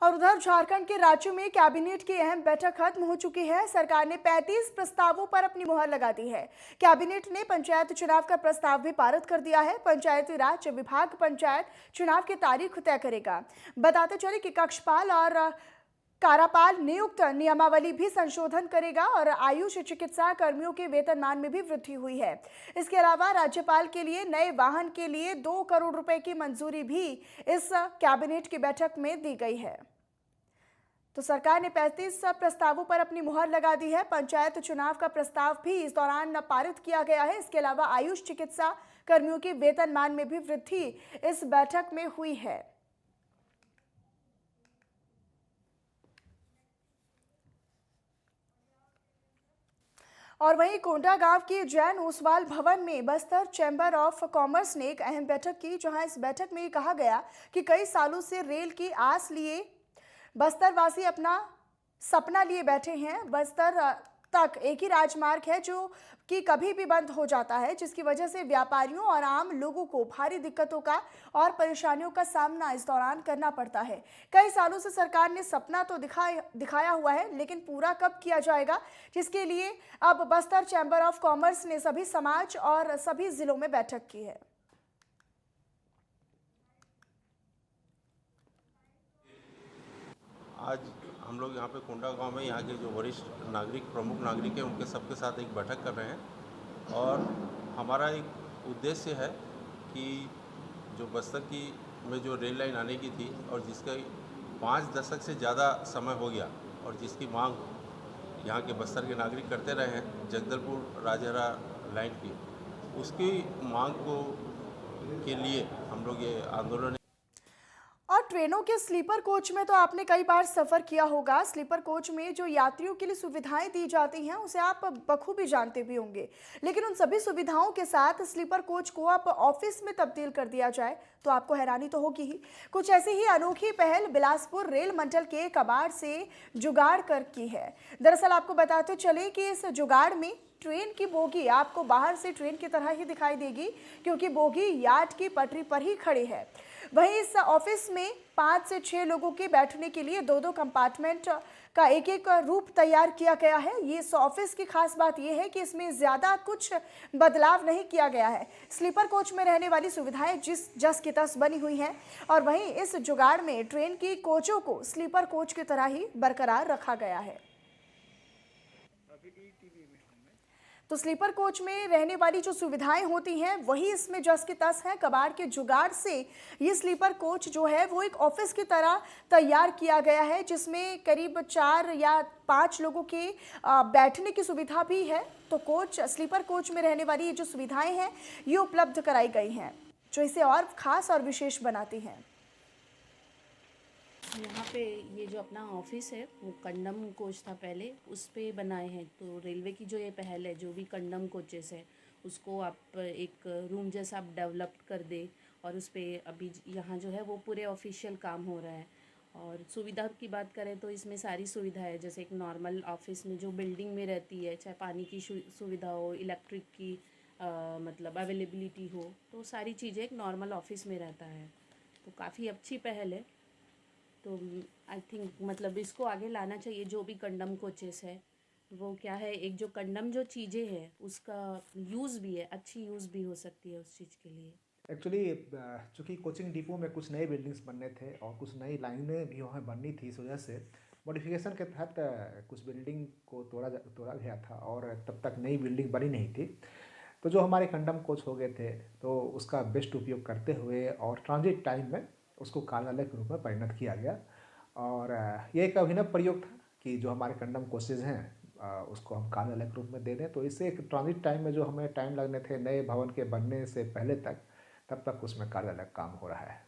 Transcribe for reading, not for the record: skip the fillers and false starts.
और उधर झारखंड के राज्यों में कैबिनेट की अहम बैठक खत्म हो चुकी है। सरकार ने 35 प्रस्तावों पर अपनी मुहर लगा दी है। कैबिनेट ने पंचायत चुनाव का प्रस्ताव भी पारित कर दिया है। पंचायती राज विभाग पंचायत चुनाव की तारीख तय करेगा। बताते चले कि कक्षपाल और कारापाल नियुक्त नियमावली भी संशोधन करेगा और आयुष चिकित्सा कर्मियों के वेतनमान में भी वृद्धि हुई है। इसके अलावा राज्यपाल के लिए नए वाहन के लिए 2 करोड़ रुपए की मंजूरी भी इस कैबिनेट की बैठक में दी गई है। तो सरकार ने 35 प्रस्तावों पर अपनी मुहर लगा दी है। पंचायत चुनाव का प्रस्ताव भी इस दौरान पारित किया गया है। इसके अलावा आयुष चिकित्सा कर्मियों के वेतनमान में भी वृद्धि इस बैठक में हुई है। और वहीं कोंडागांव के जैन ओसवाल भवन में बस्तर चैम्बर ऑफ कॉमर्स ने एक अहम बैठक की, जहां इस बैठक में कहा गया कि कई सालों से रेल की आस लिए बस्तर वासी अपना सपना लिए बैठे हैं। बस्तर तक एक ही राजमार्ग है जो कि कभी भी बंद हो जाता है, जिसकी वजह से व्यापारियों और आम लोगों को भारी दिक्कतों का और परेशानियों का सामना इस दौरान करना पड़ता है। कई सालों से सरकार ने सपना तो दिखाया हुआ है, लेकिन पूरा कब किया जाएगा, जिसके लिए अब बस्तर चैम्बर ऑफ कॉमर्स ने सभी समाज और सभी जिलों में बैठक की है। आज हम लोग यहाँ पे कोंडागांव में यहाँ के जो वरिष्ठ नागरिक प्रमुख नागरिक हैं उनके सबके साथ एक बैठक कर रहे हैं और हमारा एक उद्देश्य है कि जो बस्तर की में जो रेल लाइन आने की थी और जिसका 5 दशक से ज़्यादा समय हो गया और जिसकी मांग यहाँ के बस्तर के नागरिक करते रहे हैं, जगदलपुर राजहरा लाइन की, उसकी मांग को के लिए हम लोग ये आंदोलन। और ट्रेनों के स्लीपर कोच में तो आपने कई बार सफ़र किया होगा। स्लीपर कोच में जो यात्रियों के लिए सुविधाएं दी जाती हैं उसे आप बखूबी जानते भी होंगे, लेकिन उन सभी सुविधाओं के साथ स्लीपर कोच को आप ऑफिस में तब्दील कर दिया जाए तो आपको हैरानी तो होगी ही। कुछ ऐसी ही अनोखी पहल बिलासपुर रेल मंडल के कबाड़ से जुगाड़ कर की है। दरअसल आपको बताते चले कि इस जुगाड़ में ट्रेन की बोगी आपको बाहर से ट्रेन की तरह ही दिखाई देगी, क्योंकि बोगी यार्ड की पटरी पर ही खड़ी है। वहीं इस ऑफिस में 5 से 6 लोगों के बैठने के लिए 2-2 कंपार्टमेंट का एक रूप तैयार किया गया है। ये इस ऑफिस की खास बात यह है कि इसमें ज़्यादा कुछ बदलाव नहीं किया गया है। स्लीपर कोच में रहने वाली सुविधाएं जिस जस की तस बनी हुई हैं और वहीं इस जुगाड़ में ट्रेन की कोचों को स्लीपर कोच की तरह ही बरकरार रखा गया है। तो स्लीपर कोच में रहने वाली जो सुविधाएं होती हैं वही इसमें जस की तस है। कबाड़ के जुगाड़ से ये स्लीपर कोच जो है वो एक ऑफिस की तरह तैयार किया गया है, जिसमें करीब 4 या 5 लोगों के बैठने की सुविधा भी है। तो स्लीपर कोच में रहने वाली ये जो सुविधाएं हैं ये उपलब्ध कराई गई हैं, जो इसे और खास और विशेष बनाती हैं। यहाँ पे ये जो अपना ऑफिस है वो कंडम कोच था पहले, उस पे बनाए हैं। तो रेलवे की जो ये पहल है, जो भी कंडम कोचेस है उसको आप एक रूम जैसा आप डेवलप कर दे और उस पे अभी यहाँ जो है वो पूरे ऑफिशियल काम हो रहा है। और सुविधा की बात करें तो इसमें सारी सुविधा है, जैसे एक नॉर्मल ऑफिस में जो बिल्डिंग में रहती है, चाहे पानी की सुविधा हो, इलेक्ट्रिक की मतलब अवेलेबिलिटी हो, तो सारी चीज़ें एक नॉर्मल ऑफिस में रहता है। तो काफ़ी अच्छी पहल है। तो आई थिंक मतलब इसको आगे लाना चाहिए। जो भी कंडम कोचेस है वो क्या है, एक जो कंडम जो चीज़ें हैं उसका यूज़ भी है, अच्छी यूज़ भी हो सकती है उस चीज़ के लिए। एक्चुअली चूँकि कोचिंग डिपो में कुछ नए बिल्डिंग्स बनने थे और कुछ नई लाइनें भी वहाँ बननी थी, इस वजह से मॉडिफिकेशन के तहत कुछ बिल्डिंग को तोड़ा गया था और तब तक नई बिल्डिंग बनी नहीं थी। तो जो हमारे कंडम कोच हो गए थे तो उसका बेस्ट उपयोग करते हुए और ट्रांजिट टाइम में उसको कार्यालय के रूप में परिणत किया गया। और ये एक अभिनव प्रयोग था कि जो हमारे कंडम कोचेज़ हैं उसको हम कार्यालय के रूप में दे दें। तो इससे एक ट्रांजिट टाइम में जो हमें टाइम लगने थे नए भवन के बनने से पहले तक, तब तक उसमें कार्यालय काम हो रहा है।